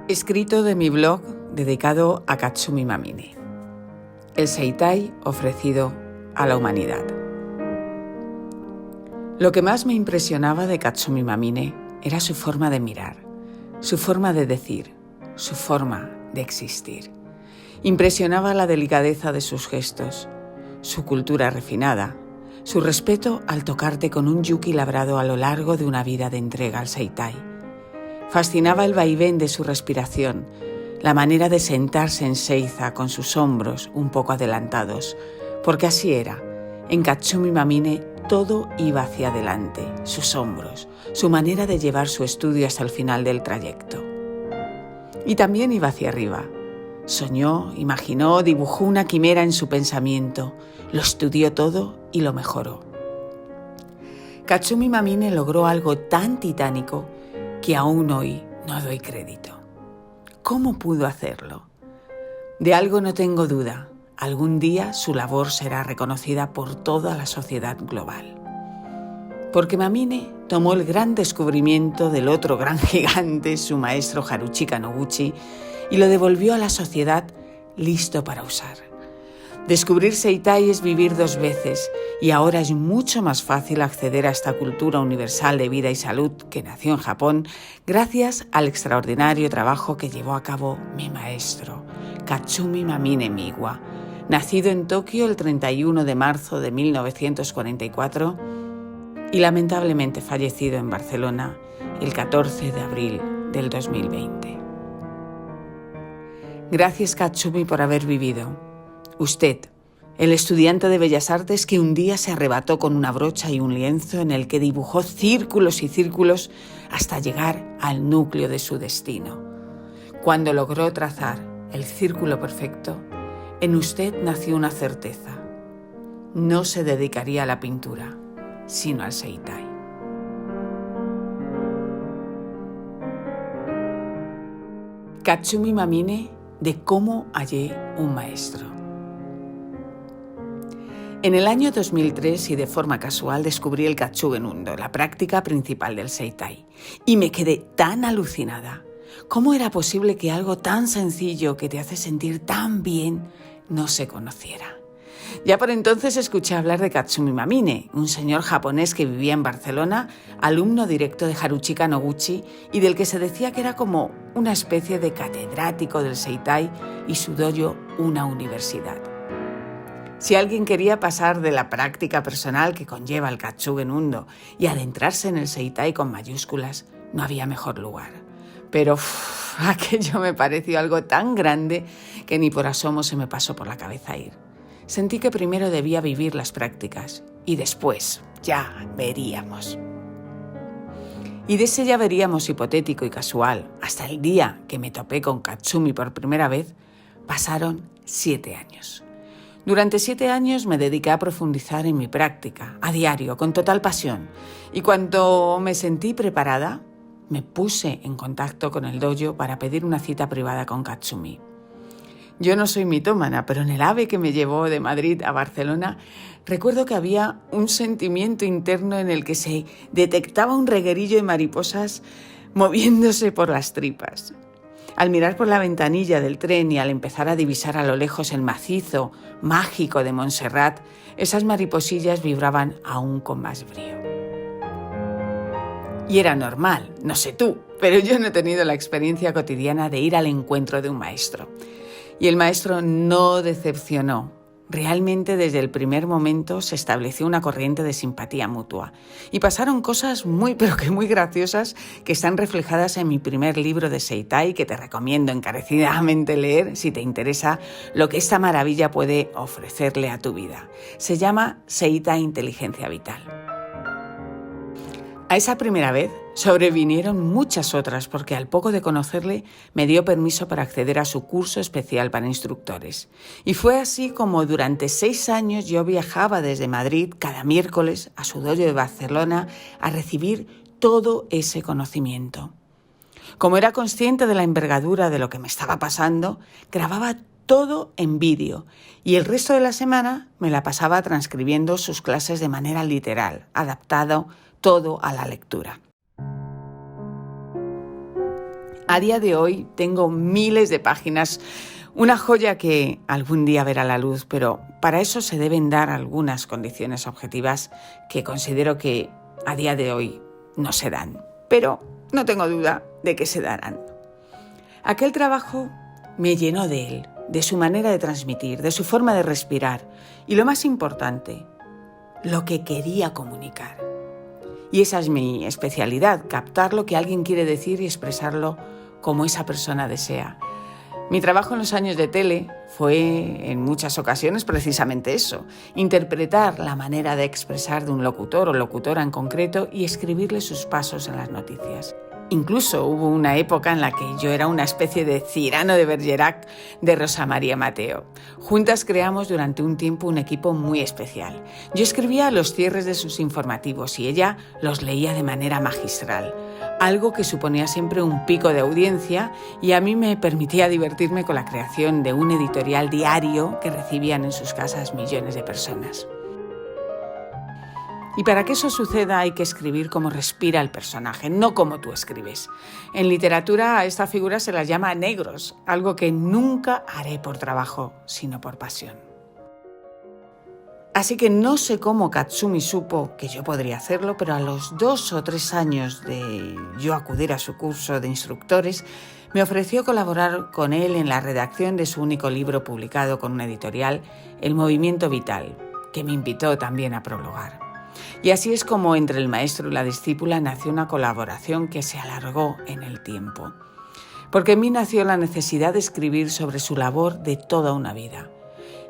Escrito de mi blog dedicado a Katsumi Mamine, el Seitai ofrecido a la humanidad. Lo que más me impresionaba de Katsumi Mamine era su forma de mirar, su forma de decir, su forma de existir. Impresionaba la delicadeza de sus gestos, su cultura refinada, su respeto al tocarte con un yuki labrado a lo largo de una vida de entrega al Seitai. Fascinaba el vaivén de su respiración, la manera de sentarse en seiza con sus hombros un poco adelantados, porque así era. En Katsumi Mamine todo iba hacia adelante, sus hombros, su manera de llevar su estudio hasta el final del trayecto. Y también iba hacia arriba. Soñó, imaginó, dibujó una quimera en su pensamiento, lo estudió todo y lo mejoró. Katsumi Mamine logró algo tan titánico que aún hoy no doy crédito. ¿Cómo pudo hacerlo? De algo no tengo duda. Algún día su labor será reconocida por toda la sociedad global. Porque Mamine tomó el gran descubrimiento del otro gran gigante, su maestro Haruchika Noguchi, y lo devolvió a la sociedad listo para usar. Descubrir Seitai es vivir dos veces y ahora es mucho más fácil acceder a esta cultura universal de vida y salud que nació en Japón gracias al extraordinario trabajo que llevó a cabo mi maestro, Katsumi Mamine Miwa, nacido en Tokio el 31 de marzo de 1944 y lamentablemente fallecido en Barcelona el 14 de abril del 2020. Gracias, Katsumi, por haber vivido. Usted, el estudiante de Bellas Artes que un día se arrebató con una brocha y un lienzo en el que dibujó círculos y círculos hasta llegar al núcleo de su destino. Cuando logró trazar el círculo perfecto, en usted nació una certeza. No se dedicaría a la pintura, sino al Seitai. Katsumi Mamine, de cómo hallé un maestro. En el año 2003 y de forma casual descubrí el Katsugen Undo, la práctica principal del Seitai, y me quedé tan alucinada. ¿Cómo era posible que algo tan sencillo que te hace sentir tan bien no se conociera? Ya por entonces escuché hablar de Katsumi Mamine, un señor japonés que vivía en Barcelona, alumno directo de Haruchika Noguchi y del que se decía que era como una especie de catedrático del Seitai y su dojo una universidad. Si alguien quería pasar de la práctica personal que conlleva el Katsugen Undo y adentrarse en el Seitai con mayúsculas, no había mejor lugar. Pero aquello me pareció algo tan grande que ni por asomo se me pasó por la cabeza ir. Sentí que primero debía vivir las prácticas y después ya veríamos. Y de ese ya veríamos hipotético y casual hasta el día que me topé con Katsumi por primera vez, pasaron 7 años. Durante 7 años me dediqué a profundizar en mi práctica, a diario, con total pasión. Y cuando me sentí preparada, me puse en contacto con el dojo para pedir una cita privada con Katsumi. Yo no soy mitómana, pero en el AVE que me llevó de Madrid a Barcelona, recuerdo que había un sentimiento interno en el que se detectaba un reguerillo de mariposas moviéndose por las tripas. Al mirar por la ventanilla del tren y al empezar a divisar a lo lejos el macizo mágico de Montserrat, esas mariposillas vibraban aún con más brío. Y era normal, no sé tú, pero yo no he tenido la experiencia cotidiana de ir al encuentro de un maestro. Y el maestro no decepcionó. Realmente desde el primer momento se estableció una corriente de simpatía mutua y pasaron cosas muy graciosas que están reflejadas en mi primer libro de Seitai que te recomiendo encarecidamente leer si te interesa lo que esta maravilla puede ofrecerle a tu vida. Se llama Seitai Inteligencia Vital. A esa primera vez sobrevinieron muchas otras porque al poco de conocerle me dio permiso para acceder a su curso especial para instructores. Y fue así como durante 6 años yo viajaba desde Madrid cada miércoles a su dojo de Barcelona a recibir todo ese conocimiento. Como era consciente de la envergadura de lo que me estaba pasando, grababa todo en vídeo y el resto de la semana me la pasaba transcribiendo sus clases de manera literal, adaptado todo a la lectura. A día de hoy tengo miles de páginas, una joya que algún día verá la luz, pero para eso se deben dar algunas condiciones objetivas que considero que a día de hoy no se dan, pero no tengo duda de que se darán. Aquel trabajo me llenó de él, de su manera de transmitir, de su forma de respirar y lo más importante, lo que quería comunicar. Y esa es mi especialidad, captar lo que alguien quiere decir y expresarlo como esa persona desea. Mi trabajo en los años de tele fue en muchas ocasiones precisamente eso, interpretar la manera de expresar de un locutor o locutora en concreto y escribirle sus pasos en las noticias. Incluso hubo una época en la que yo era una especie de Cyrano de Bergerac de Rosa María Mateo. Juntas creamos durante un tiempo un equipo muy especial. Yo escribía los cierres de sus informativos y ella los leía de manera magistral, algo que suponía siempre un pico de audiencia y a mí me permitía divertirme con la creación de un editorial diario que recibían en sus casas millones de personas. Y para que eso suceda hay que escribir como respira el personaje, no como tú escribes. En literatura a esta figura se las llama negros, algo que nunca haré por trabajo, sino por pasión. Así que no sé cómo Katsumi supo que yo podría hacerlo, pero a los 2 o 3 años de yo acudir a su curso de instructores, me ofreció colaborar con él en la redacción de su único libro publicado con una editorial, El Movimiento Vital, que me invitó también a prologar. Y así es como entre el maestro y la discípula nació una colaboración que se alargó en el tiempo. Porque en mí nació la necesidad de escribir sobre su labor de toda una vida.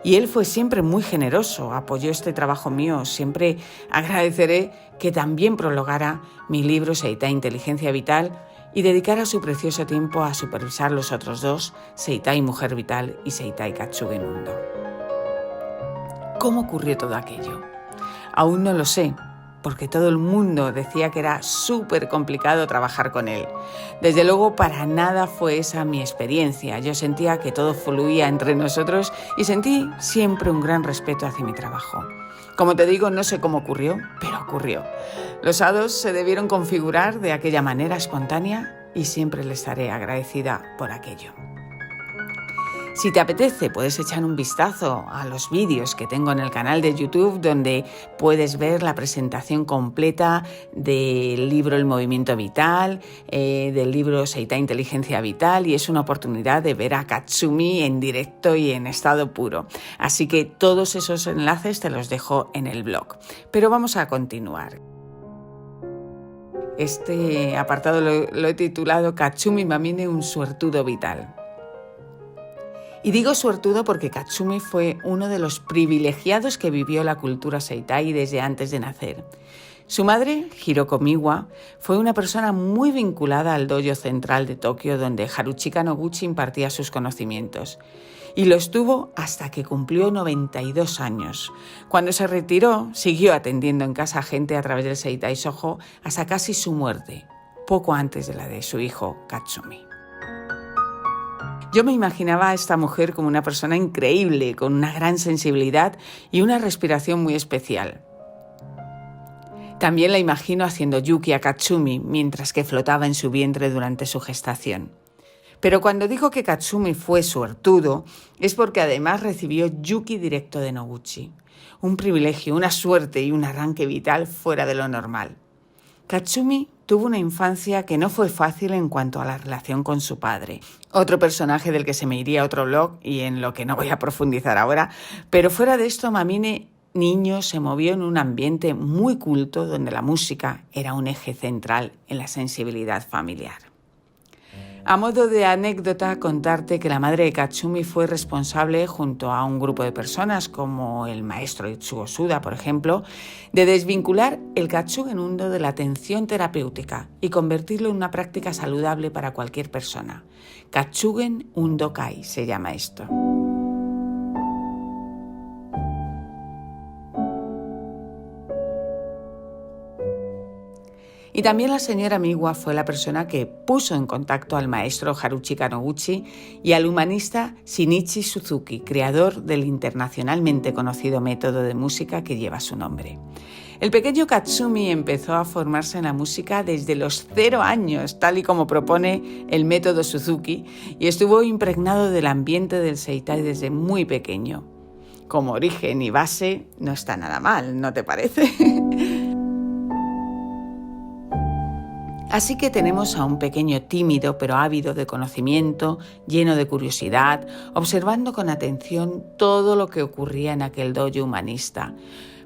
Y él fue siempre muy generoso, apoyó este trabajo mío. Siempre agradeceré que también prologara mi libro Seitai Inteligencia Vital y dedicara su precioso tiempo a supervisar los otros 2, Seitai Mujer Vital y Seitai Katsugen Undo. ¿Cómo ocurrió todo aquello? Aún no lo sé, porque todo el mundo decía que era súper complicado trabajar con él. Desde luego, para nada fue esa mi experiencia. Yo sentía que todo fluía entre nosotros y sentí siempre un gran respeto hacia mi trabajo. Como te digo, no sé cómo ocurrió, pero ocurrió. Los hados se debieron configurar de aquella manera espontánea y siempre le estaré agradecida por aquello. Si te apetece, puedes echar un vistazo a los vídeos que tengo en el canal de YouTube, donde puedes ver la presentación completa del libro El Movimiento Vital, del libro Seitai Inteligencia Vital, y es una oportunidad de ver a Katsumi en directo y en estado puro. Así que todos esos enlaces te los dejo en el blog. Pero vamos a continuar. Este apartado lo he titulado Katsumi Mamine, un suertudo vital. Y digo suertudo porque Katsumi fue uno de los privilegiados que vivió la cultura Seitai desde antes de nacer. Su madre, Hiroko Miwa, fue una persona muy vinculada al dojo central de Tokio, donde Haruchika Noguchi impartía sus conocimientos. Y lo estuvo hasta que cumplió 92 años. Cuando se retiró, siguió atendiendo en casa a gente a través del Seitai Shōjo hasta casi su muerte, poco antes de la de su hijo Katsumi. Yo me imaginaba a esta mujer como una persona increíble, con una gran sensibilidad y una respiración muy especial. También la imagino haciendo yuki a Katsumi mientras que flotaba en su vientre durante su gestación. Pero cuando digo que Katsumi fue suertudo, es porque además recibió yuki directo de Noguchi. Un privilegio, una suerte y un arranque vital fuera de lo normal. Katsumi tuvo una infancia que no fue fácil en cuanto a la relación con su padre. Otro personaje del que se me iría a otro blog y en lo que no voy a profundizar ahora, pero fuera de esto, Mamine niño se movió en un ambiente muy culto donde la música era un eje central en la sensibilidad familiar. A modo de anécdota, contarte que la madre de Katsumi fue responsable, junto a un grupo de personas como el maestro Itsuo Suda, por ejemplo, de desvincular el Katsugen Undo de la atención terapéutica y convertirlo en una práctica saludable para cualquier persona. Katsugen Undo Kai se llama esto. Y también la señora Miwa fue la persona que puso en contacto al maestro Haruchika Noguchi y al humanista Shinichi Suzuki, creador del internacionalmente conocido método de música que lleva su nombre. El pequeño Katsumi empezó a formarse en la música desde los 0 años, tal y como propone el método Suzuki, y estuvo impregnado del ambiente del Seitai desde muy pequeño. Como origen y base no está nada mal, ¿no te parece? Así que tenemos a un pequeño tímido pero ávido de conocimiento, lleno de curiosidad, observando con atención todo lo que ocurría en aquel dojo humanista,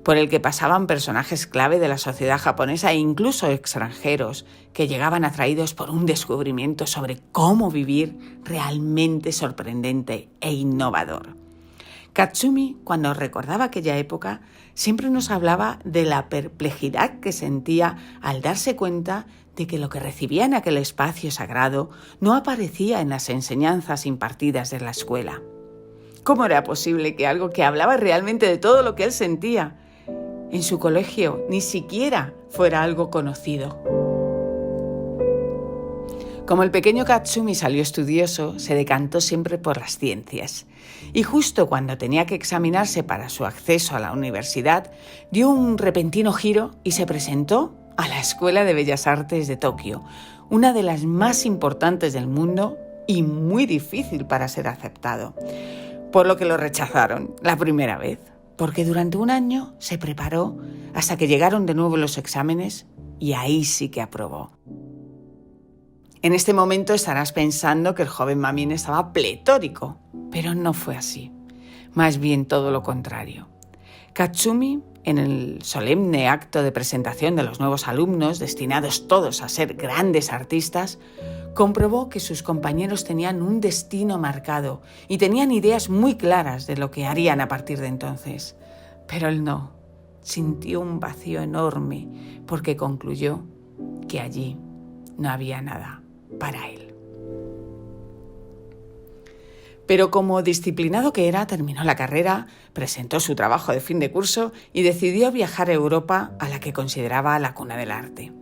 por el que pasaban personajes clave de la sociedad japonesa e incluso extranjeros que llegaban atraídos por un descubrimiento sobre cómo vivir realmente sorprendente e innovador. Katsumi, cuando recordaba aquella época, siempre nos hablaba de la perplejidad que sentía al darse cuenta de que lo que recibía en aquel espacio sagrado no aparecía en las enseñanzas impartidas de la escuela. ¿Cómo era posible que algo que hablaba realmente de todo lo que él sentía en su colegio ni siquiera fuera algo conocido? Como el pequeño Katsumi salió estudioso, se decantó siempre por las ciencias. Y justo cuando tenía que examinarse para su acceso a la universidad, dio un repentino giro y se presentó a la Escuela de Bellas Artes de Tokio, una de las más importantes del mundo y muy difícil para ser aceptado. Por lo que lo rechazaron la primera vez, porque durante un año se preparó hasta que llegaron de nuevo los exámenes y ahí sí que aprobó. En este momento estarás pensando que el joven Mamine estaba pletórico, pero no fue así. Más bien todo lo contrario. Katsumi, en el solemne acto de presentación de los nuevos alumnos, destinados todos a ser grandes artistas, comprobó que sus compañeros tenían un destino marcado y tenían ideas muy claras de lo que harían a partir de entonces. Pero él no. Sintió un vacío enorme porque concluyó que allí no había nada para él. Pero como disciplinado que era, terminó la carrera, presentó su trabajo de fin de curso y decidió viajar a Europa, a la que consideraba la cuna del arte.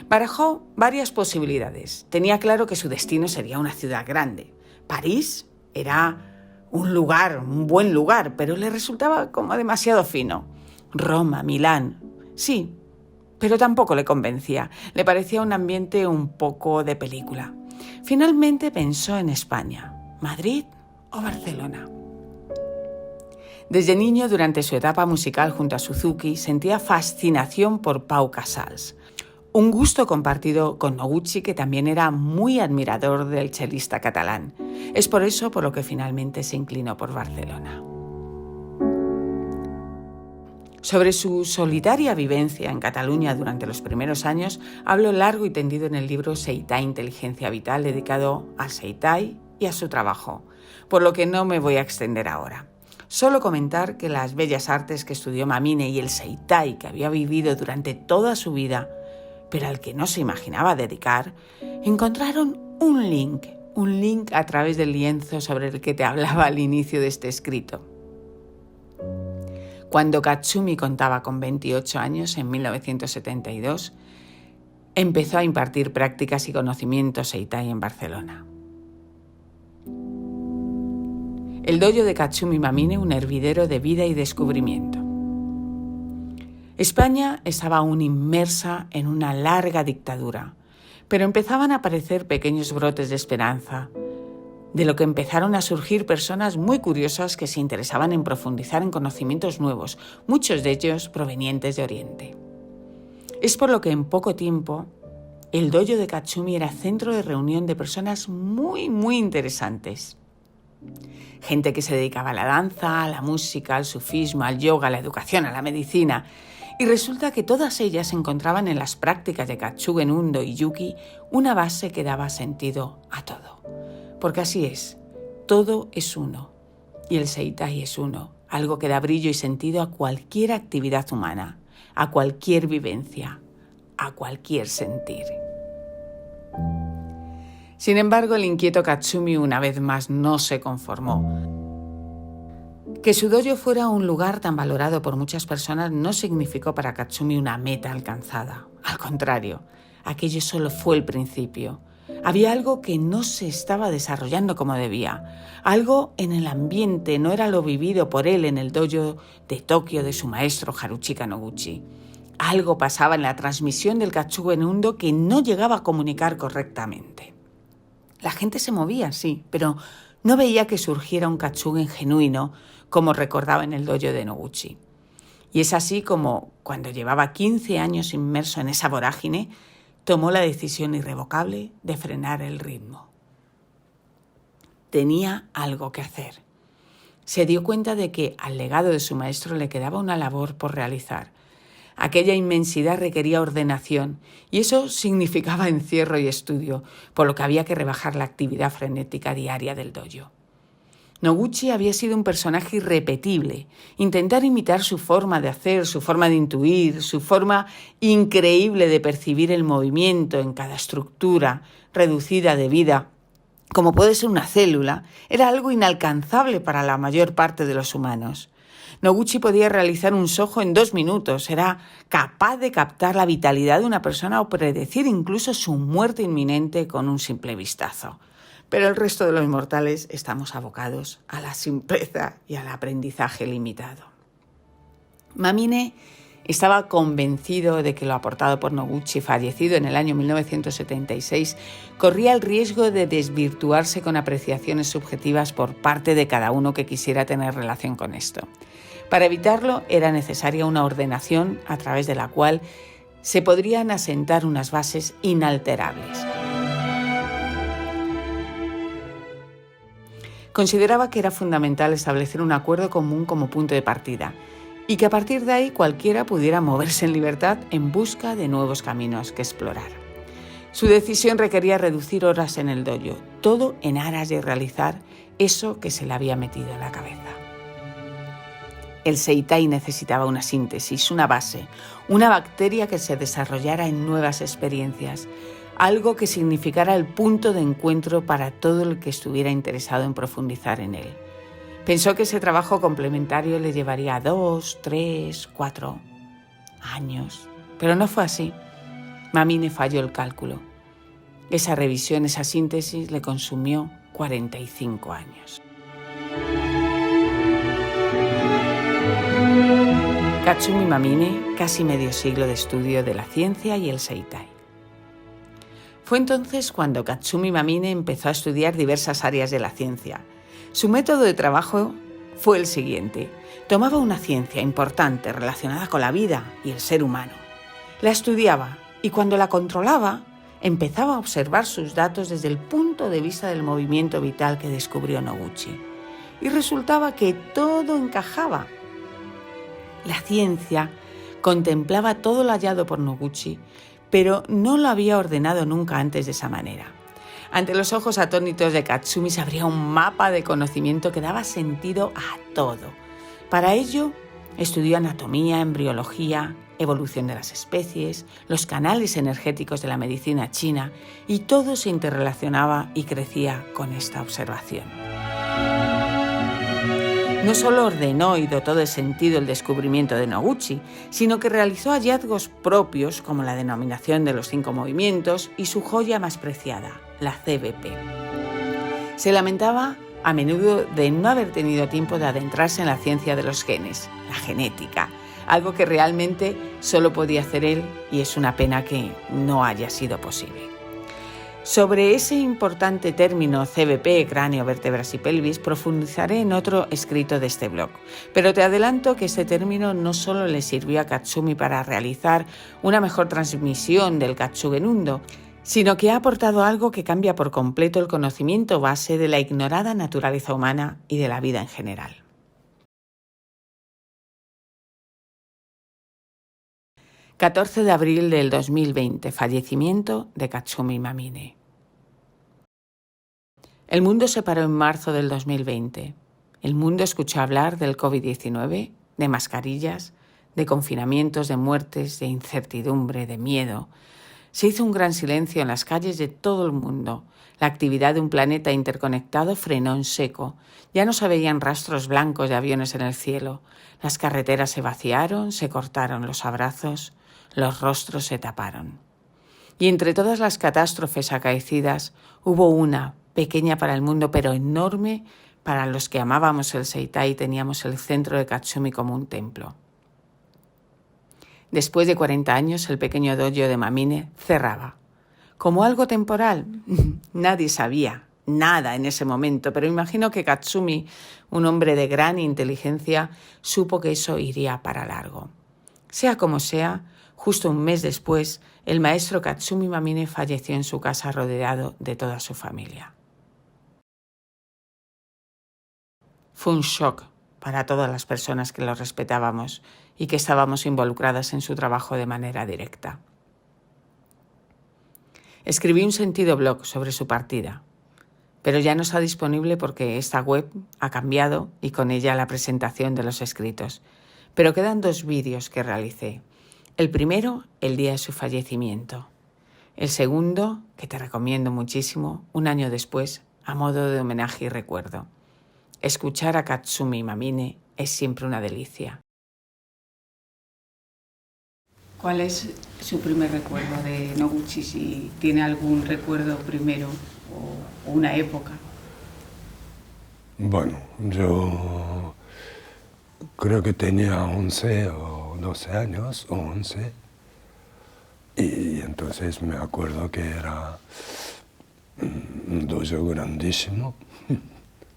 Barajó varias posibilidades. Tenía claro que su destino sería una ciudad grande. París era un buen lugar, pero le resultaba como demasiado fino. Roma, Milán, sí, pero tampoco le convencía. Le parecía un ambiente un poco de película. Finalmente pensó en España, Madrid o Barcelona. Desde niño, durante su etapa musical junto a Suzuki, sentía fascinación por Pau Casals, un gusto compartido con Noguchi, que también era muy admirador del chelista catalán. Es por eso por lo que finalmente se inclinó por Barcelona. Sobre su solitaria vivencia en Cataluña durante los primeros años, hablo largo y tendido en el libro Seitai Inteligencia Vital, dedicado al Seitai y a su trabajo, por lo que no me voy a extender ahora. Solo comentar que las bellas artes que estudió Mamine y el Seitai que había vivido durante toda su vida, pero al que no se imaginaba dedicar, encontraron un link a través del lienzo sobre el que te hablaba al inicio de este escrito. Cuando Katsumi contaba con 28 años, en 1972, empezó a impartir prácticas y conocimientos Seitai en Barcelona. El dojo de Katsumi Mamine, un hervidero de vida y descubrimiento. España estaba aún inmersa en una larga dictadura, pero empezaban a aparecer pequeños brotes de esperanza, de lo que empezaron a surgir personas muy curiosas que se interesaban en profundizar en conocimientos nuevos, muchos de ellos provenientes de Oriente. Es por lo que en poco tiempo el dojo de Katsumi era centro de reunión de personas muy, muy interesantes. Gente que se dedicaba a la danza, a la música, al sufismo, al yoga, a la educación, a la medicina. Y resulta que todas ellas encontraban en las prácticas de Katsugen Undo y Yuki una base que daba sentido a todo. Porque así es, todo es uno, y el Seitai es uno, algo que da brillo y sentido a cualquier actividad humana, a cualquier vivencia, a cualquier sentir. Sin embargo, el inquieto Katsumi una vez más no se conformó. Que su dojo fuera un lugar tan valorado por muchas personas no significó para Katsumi una meta alcanzada. Al contrario, aquello solo fue el principio. Había algo que no se estaba desarrollando como debía. Algo en el ambiente no era lo vivido por él en el dojo de Tokio de su maestro Haruchika Noguchi. Algo pasaba en la transmisión del Katsugen Undo que no llegaba a comunicar correctamente. La gente se movía, sí, pero no veía que surgiera un Katsugen genuino, como recordaba en el dojo de Noguchi. Y es así como, cuando llevaba 15 años inmerso en esa vorágine, tomó la decisión irrevocable de frenar el ritmo. Tenía algo que hacer. Se dio cuenta de que al legado de su maestro le quedaba una labor por realizar. Aquella inmensidad requería ordenación y eso significaba encierro y estudio, por lo que había que rebajar la actividad frenética diaria del dojo. Noguchi había sido un personaje irrepetible. Intentar imitar su forma de hacer, su forma de intuir, su forma increíble de percibir el movimiento en cada estructura reducida de vida, como puede ser una célula, era algo inalcanzable para la mayor parte de los humanos. Noguchi podía realizar un sojo en 2 minutos, era capaz de captar la vitalidad de una persona o predecir incluso su muerte inminente con un simple vistazo. Pero el resto de los mortales estamos abocados a la simpleza y al aprendizaje limitado. Mamine estaba convencido de que lo aportado por Noguchi, fallecido en el año 1976, corría el riesgo de desvirtuarse con apreciaciones subjetivas por parte de cada uno que quisiera tener relación con esto. Para evitarlo era necesaria una ordenación a través de la cual se podrían asentar unas bases inalterables. Consideraba que era fundamental establecer un acuerdo común como punto de partida y que a partir de ahí cualquiera pudiera moverse en libertad en busca de nuevos caminos que explorar. Su decisión requería reducir horas en el dojo, todo en aras de realizar eso que se le había metido en la cabeza. El Seitai necesitaba una síntesis, una base, una bacteria que se desarrollara en nuevas experiencias, algo que significara el punto de encuentro para todo el que estuviera interesado en profundizar en él. Pensó que ese trabajo complementario le llevaría 2, 3, 4 años, pero no fue así. Mamine falló el cálculo. Esa revisión, esa síntesis le consumió 45 años. Katsumi Mamine, casi medio siglo de estudio de la ciencia y el Seitai. Fue entonces cuando Katsumi Mamine empezó a estudiar diversas áreas de la ciencia. Su método de trabajo fue el siguiente. Tomaba una ciencia importante relacionada con la vida y el ser humano. La estudiaba y cuando la controlaba, empezaba a observar sus datos desde el punto de vista del movimiento vital que descubrió Noguchi. Y resultaba que todo encajaba. La ciencia contemplaba todo lo hallado por Noguchi, pero no lo había ordenado nunca antes de esa manera. Ante los ojos atónitos de Katsumi se abría un mapa de conocimiento que daba sentido a todo. Para ello, estudió anatomía, embriología, evolución de las especies, los canales energéticos de la medicina china, y todo se interrelacionaba y crecía con esta observación. No solo ordenó y dotó de sentido el descubrimiento de Noguchi, sino que realizó hallazgos propios como la denominación de los 5 movimientos y su joya más preciada, la CBP. Se lamentaba a menudo de no haber tenido tiempo de adentrarse en la ciencia de los genes, la genética, algo que realmente solo podía hacer él y es una pena que no haya sido posible. Sobre ese importante término CBP, cráneo, vértebras y pelvis, profundizaré en otro escrito de este blog. Pero te adelanto que este término no solo le sirvió a Katsumi para realizar una mejor transmisión del Katsugen Undo, sino que ha aportado algo que cambia por completo el conocimiento base de la ignorada naturaleza humana y de la vida en general. ...14 de abril del 2020, fallecimiento de Katsumi Mamine. El mundo se paró en marzo del 2020. El mundo escuchó hablar del COVID-19, de mascarillas, de confinamientos, de muertes, de incertidumbre, de miedo. Se hizo un gran silencio en las calles de todo el mundo. La actividad de un planeta interconectado frenó en seco. Ya no se veían rastros blancos de aviones en el cielo. Las carreteras se vaciaron, se cortaron los abrazos, los rostros se taparon. Y entre todas las catástrofes acaecidas hubo una, pequeña para el mundo, pero enorme para los que amábamos el Seitai y teníamos el centro de Katsumi como un templo. Después de 40 años, el pequeño dojo de Mamine cerraba. ¿Como algo temporal? Nadie sabía nada en ese momento, pero imagino que Katsumi, un hombre de gran inteligencia, supo que eso iría para largo. Sea como sea, justo un mes después, el maestro Katsumi Mamine falleció en su casa rodeado de toda su familia. Fue un shock para todas las personas que lo respetábamos y que estábamos involucradas en su trabajo de manera directa. Escribí un sentido blog sobre su partida, pero ya no está disponible porque esta web ha cambiado y con ella la presentación de los escritos. Pero quedan 2 vídeos que realicé. El primero, el día de su fallecimiento. El segundo, que te recomiendo muchísimo, un año después, a modo de homenaje y recuerdo. Escuchar a Katsumi Mamine es siempre una delicia. ¿Cuál es su primer recuerdo de Noguchi? Si tiene algún recuerdo primero o una época. Bueno, yo creo que tenía 11 o 12 años, o 11, y entonces me acuerdo que era un dojo grandísimo,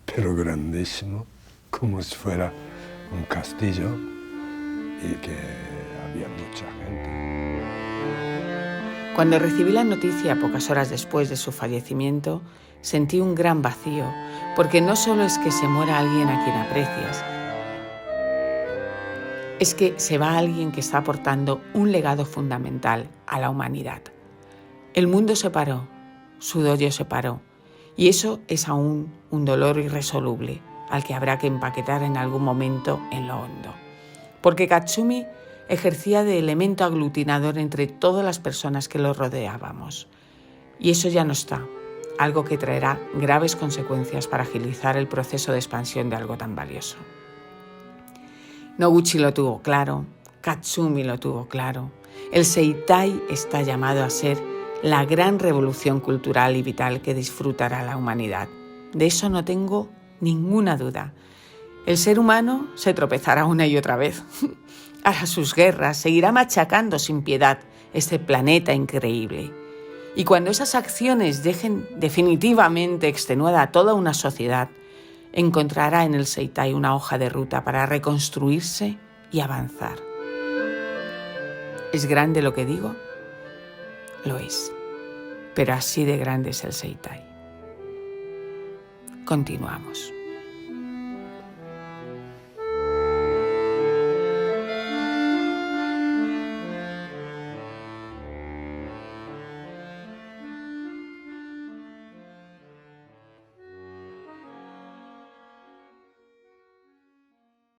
pero grandísimo, como si fuera un castillo, y que había mucha gente. Cuando recibí la noticia pocas horas después de su fallecimiento, sentí un gran vacío, porque no solo es que se muera alguien a quien aprecias, es que se va alguien que está aportando un legado fundamental a la humanidad. El mundo se paró, su dojo se paró, y eso es aún un dolor irresoluble al que habrá que empaquetar en algún momento en lo hondo. Porque Katsumi ejercía de elemento aglutinador entre todas las personas que lo rodeábamos. Y eso ya no está, algo que traerá graves consecuencias para agilizar el proceso de expansión de algo tan valioso. Noguchi lo tuvo claro, Katsumi lo tuvo claro. El Seitai está llamado a ser la gran revolución cultural y vital que disfrutará la humanidad. De eso no tengo ninguna duda. El ser humano se tropezará una y otra vez. Hará sus guerras, seguirá machacando sin piedad este planeta increíble. Y cuando esas acciones dejen definitivamente extenuada a toda una sociedad, encontrará en el Seitai una hoja de ruta para reconstruirse y avanzar. ¿Es grande lo que digo? Lo es. Pero así de grande es el Seitai. Continuamos.